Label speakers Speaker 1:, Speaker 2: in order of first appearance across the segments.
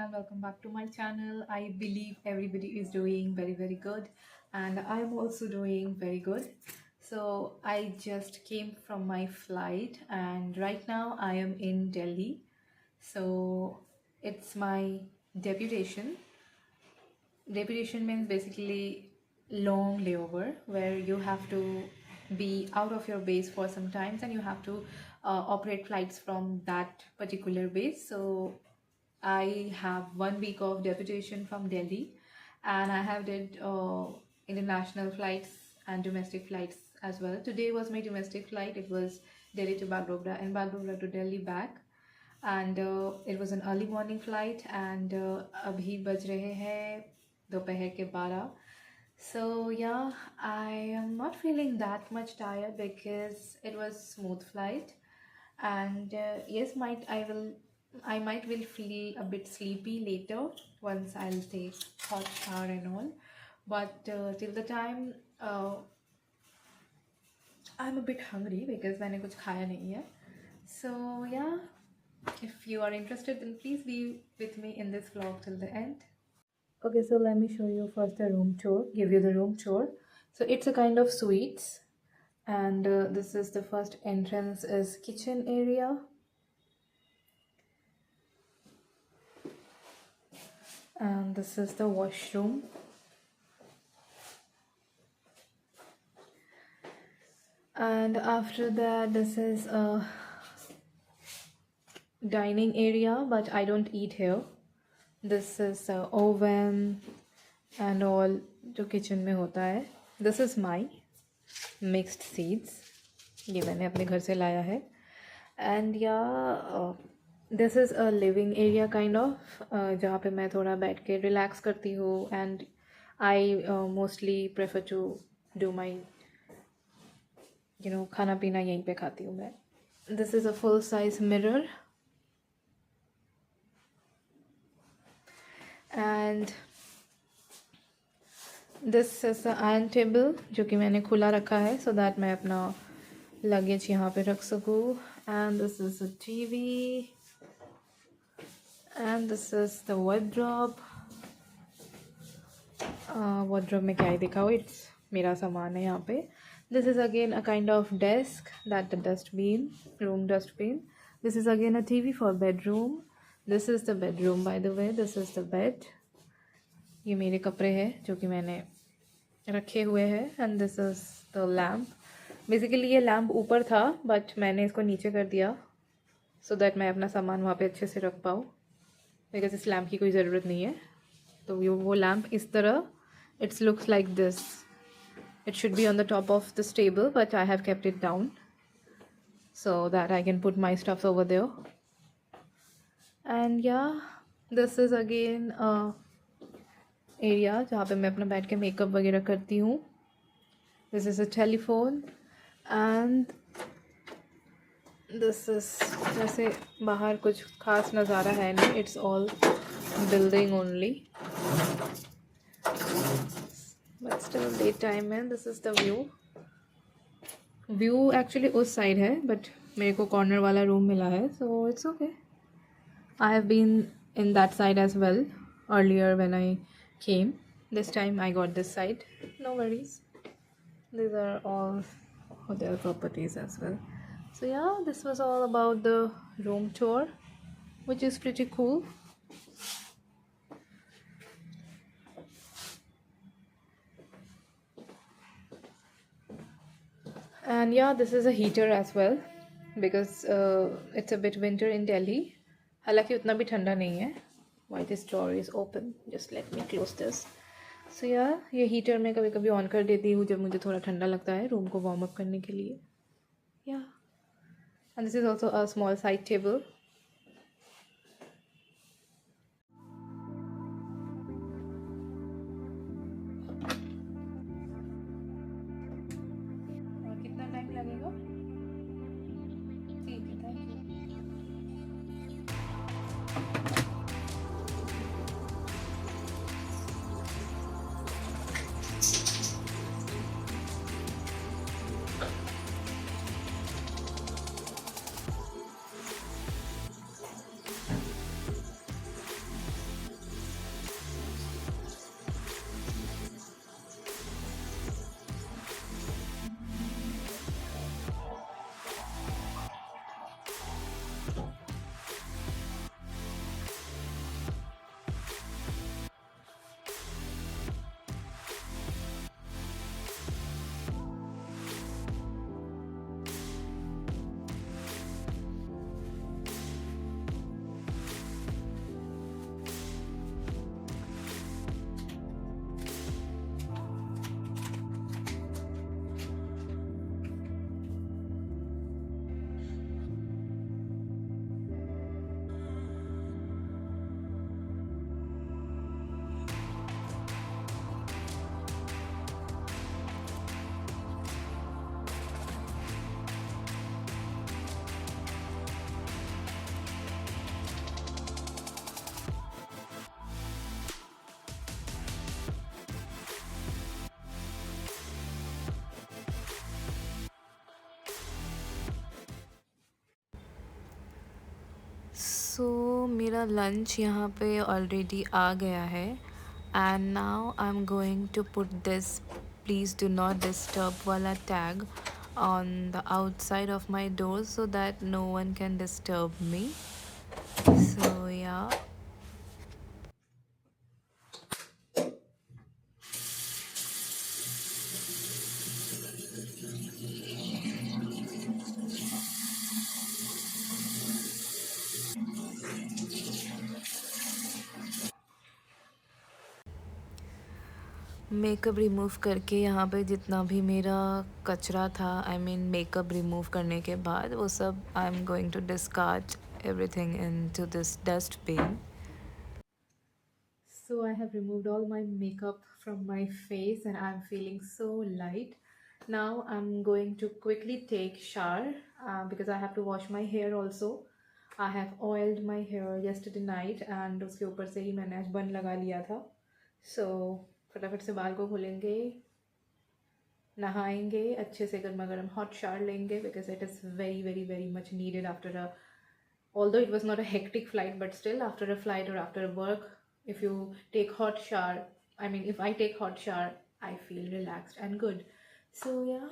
Speaker 1: everyone, welcome back to my channel. I believe everybody is doing very good and I'm also doing very good. So I just came from my flight and right now I am in Delhi. So it's my deputation. Deputation means basically long layover where you have to be out of your base for some times and you have to operate flights from that particular base. So I have 1 week of deputation from Delhi and I have did international flights and domestic flights as well. Today was my domestic flight. It was Delhi to Bagrogra and Bagrogra to Delhi back. And it was an early morning flight and अभी बज रहे हैं दोपहर के 12. So yeah, I am not feeling that much tired because it was smooth flight and yes, I might will feel a bit sleepy later once I'll take hot shower and all, but till the time I'm a bit hungry because मैंने कुछ खाया नहीं है. So yeah, if you are interested then please be with me in this vlog till the end. Okay, so let me show you first the room tour, give you the room tour. So it's a kind of suites and this is the first entrance is kitchen area. And this is the washroom. And after that this is a dining area, but I don't eat here. This is a oven and all जो kitchen में होता है. This is my mixed seeds. ये मैंने अपने घर से लाया है. And yeah, this is a living area kind of जहाँ पे मैं थोड़ा बैठ के relax करती हूँ and I mostly prefer to do my खाना पीना यहीं पे खाती हूँ मैं. This is a full size mirror and this is the iron table जो कि मैंने खुला रखा है so that मैं अपना लगेज यहाँ पे रख सकूँ. And this is a TV and this is the wardrobe. Wardrobe में क्या ही दिखाओ, it's मेरा सामान है यहाँ पे. This is again a kind of desk, that the dustbin, room dustbin. This is again a TV for bedroom. This is the bedroom by the way. This is the bed. ये मेरे कपड़े हैं जो कि मैंने रखे हुए हैं. And this is the lamp. Basically ये लैम्प ऊपर था but मैंने इसको नीचे कर दिया so that मैं अपना सामान वहाँ पे अच्छे से रख पाऊँ because इस लैम्प की कोई ज़रूरत नहीं है. तो वो लैम्प इस तरह it looks like this. It should be on the top of this table but I have kept it down so that I can put my stuff over there. And yeah, this is again a area जहाँ पे मैं अपना बैठ के makeup वगैरह करती हूँ. This is a telephone and this is जैसे बाहर कुछ खास नज़ारा है नहीं, it's all building only but still daytime है. This is the view actually उस side है but मेरे को corner वाला room मिला है so it's okay. I have been in that side as well earlier when I came. This time I got this side, no worries. These are all hotel properties as well. So yeah, this was all about the room tour, which is pretty cool. And yeah, this is a heater as well because it's a bit winter in Delhi. हालांकि उतना भी ठंडा नहीं है. Why this drawer is open? Just let me close this. So yeah, ये heater मैं कभी कभी ऑन कर देती हूँ जब मुझे थोड़ा ठंडा लगता है रूम को वार्म अप करने के लिए. Yeah, and this is also a small side table. और कितना टाइम लगेगा? ठीक है, थैंक यू. सो मेरा लंच यहाँ पे ऑलरेडी आ गया है and now I am going to put this please do not disturb वाला tag on the outside of my door so that no one can disturb me. So yeah. Makeup remove करके यहाँ पे जितना भी मेरा कचरा था आई मीन मेकअप रिमूव करने के बाद वो सब I am going to discard everything into this dustbin. So I have removed all my makeup from my face and I'm feeling so light. Now I'm going to quickly take shower because I have to wash my hair also. I have oiled my hair yesterday night and उसके ऊपर से ही मैंने आज बन लगा लिया था. So फटाफट से बाल को खोलेंगे, नहाएंगे अच्छे से, गर्मा गर्म हॉट शावर लेंगे because it is very very very much needed after a, although it was not a hectic flight, but still after a flight or after a work, if you take hot shower, I mean if I take hot shower, I feel relaxed and good. So yeah.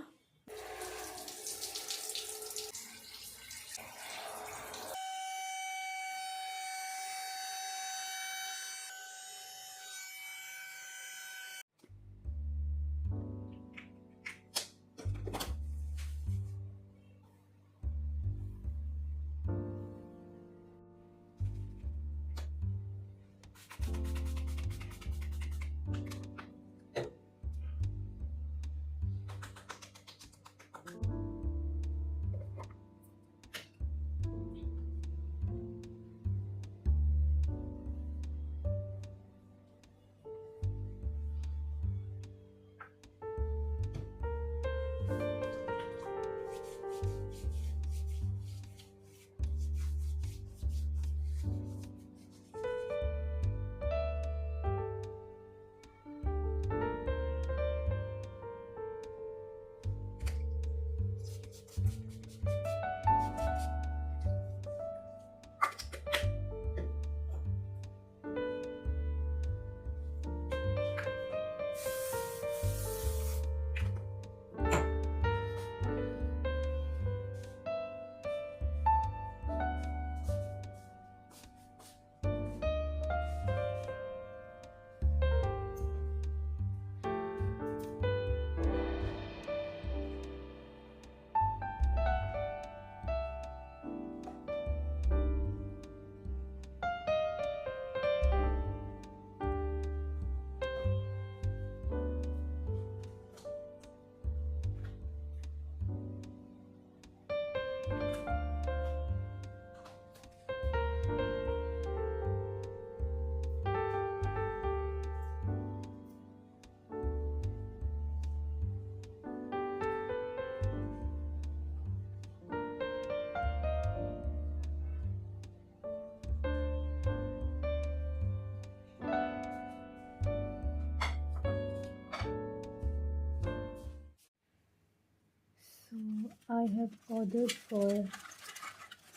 Speaker 1: I have ordered for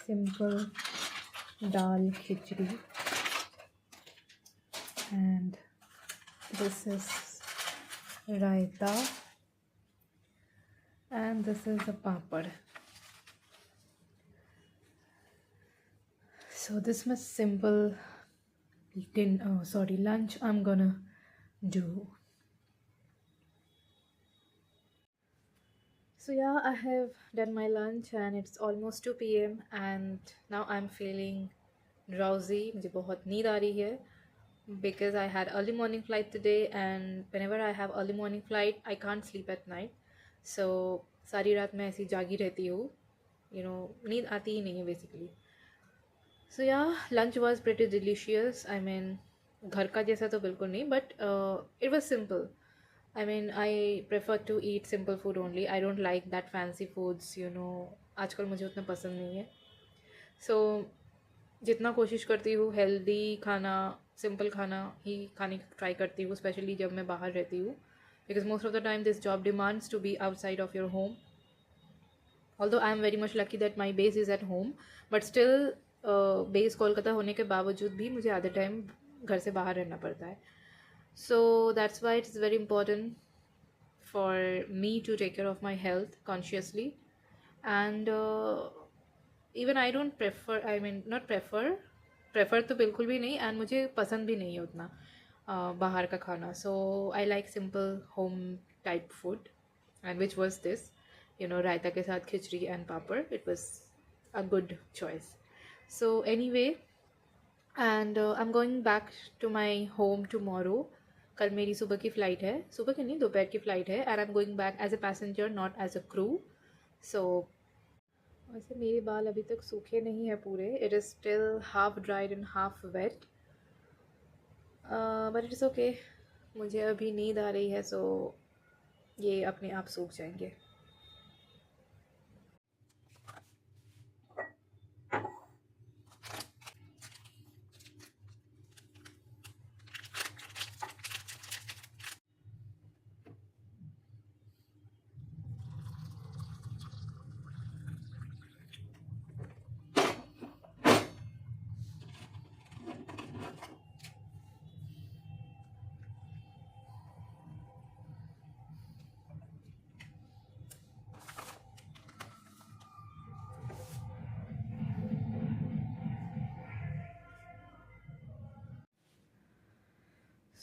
Speaker 1: simple dal khichdi and this is raita and this is a papad. So this much simple lunch I'm gonna do. So yeah, I have done my lunch and it's almost 2 p.m. and now I'm feeling drowsy. मुझे बहुत नींद आ रही है because I had early morning flight today and whenever I have early morning flight I can't sleep at night. So सारी रात मैं ऐसी जागी रहती हूँ, you know, नींद आती ही नहीं है basically. So yeah, lunch was pretty delicious. I mean घर का जैसा तो बिल्कुल नहीं, but it was simple. I mean, I prefer to eat simple food only. I don't like that fancy foods, you know. आजकल मुझे उतना पसंद नहीं है. So, जितना कोशिश करती हूँ हेल्दी खाना, सिंपल खाना ही खाने की ट्राई करती हूँ, स्पेशली जब मैं बाहर रहती हूँ. Because most of the time this job demands to be outside of your home. Although I am very much lucky that my base is at home, but still base Kolkata होने के बावजूद भी मुझे आधे टाइम घर से बाहर रहना पड़ता है. So that's why it's very important for me to take care of my health consciously. And even I don't prefer, I mean not prefer तो बिल्कुल भी नहीं, and मुझे पसंद भी नहीं है उतना बाहर का खाना. So I like simple home type food, and which was this, रायता के साथ खिचड़ी and papad. It was a good choice. So anyway, and I'm going back to my home tomorrow. कल मेरी सुबह की फ़्लाइट है, सुबह की नहीं दोपहर की फ़्लाइट है, and I'm going back as a passenger, not as a crew. So वैसे मेरे बाल अभी तक सूखे नहीं हैं पूरे. It is still half dried and half wet, but it is okay. मुझे अभी नींद आ रही है, so ये अपने आप सूख जाएंगे.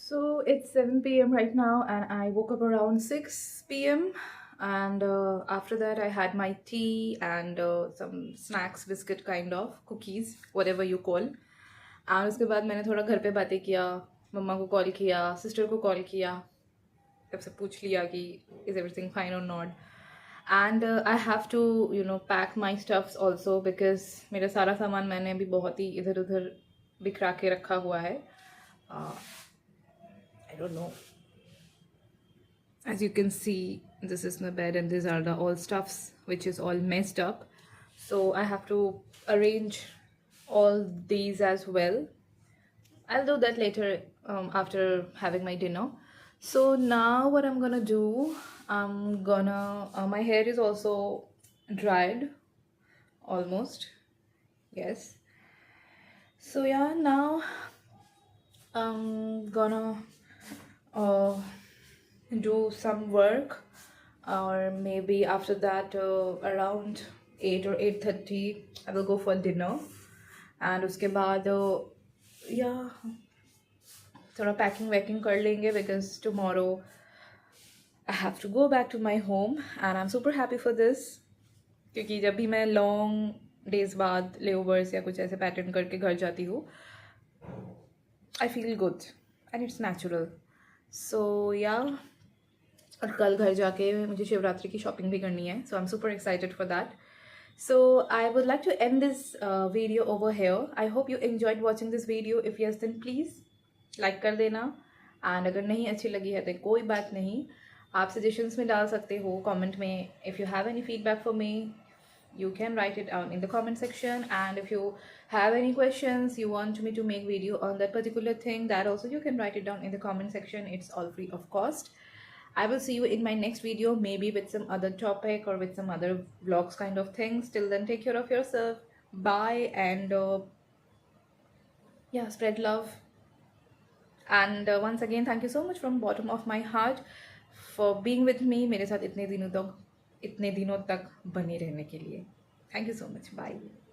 Speaker 1: So it's 7 p.m. right now, and I woke up around 6 p.m. And after that, I had my tea and some snacks, biscuit kind of, cookies, whatever you call. और उसके बाद मैंने थोड़ा घर पे बातें किया, मम्मा को कॉल किया, सिस्टर को कॉल किया, सबसे पूछ लिया कि is everything fine or not. And I have to pack my stuffs also, because मेरा सारा सामान मैंने अभी बहुत ही इधर उधर बिखरा के रखा हुआ है. I don't know. As you can see, this is my bed and these are the all stuffs which is all messed up. So I have to arrange all these as well. I'll do that later after having my dinner. So now what I'm gonna do, I'm gonna, my hair is also dried almost. Yes. So yeah, now I'm gonna do some work, or maybe after that around 8 or 8:30 I will go for dinner. And उसके बाद yeah, थोड़ा packing वैकिंग कर लेंगे, because tomorrow I have to go back to my home, and I'm super happy for this. क्योंकि जब भी मैं long days बाद लेओवर्स या कुछ ऐसे पैटर्न करके घर जाती हूँ, I feel good and it's natural. So yeah, और कल घर जाके मुझे शिवरात्रि की शॉपिंग भी करनी है, so I'm super excited for that. So I would like to end this video over here. I hope you enjoyed watching this video. If yes, then please like कर देना, and अगर नहीं अच्छी लगी है तो कोई बात नहीं, आप suggestions में डाल सकते हो comment में. If you have any feedback for me, you can write it down in the comment section. And if you have any questions you want me to make video on that particular thing, that also you can write it down in the comment section. It's all free of cost. I will see you in my next video, maybe with some other topic or with some other vlogs kind of things. Till then, take care of yourself. Bye, and yeah, spread love. And once again, thank you so much from bottom of my heart for being with me. मेरे साथ इतने दिनों तक बने रहने के लिए. Thank you so much. Bye.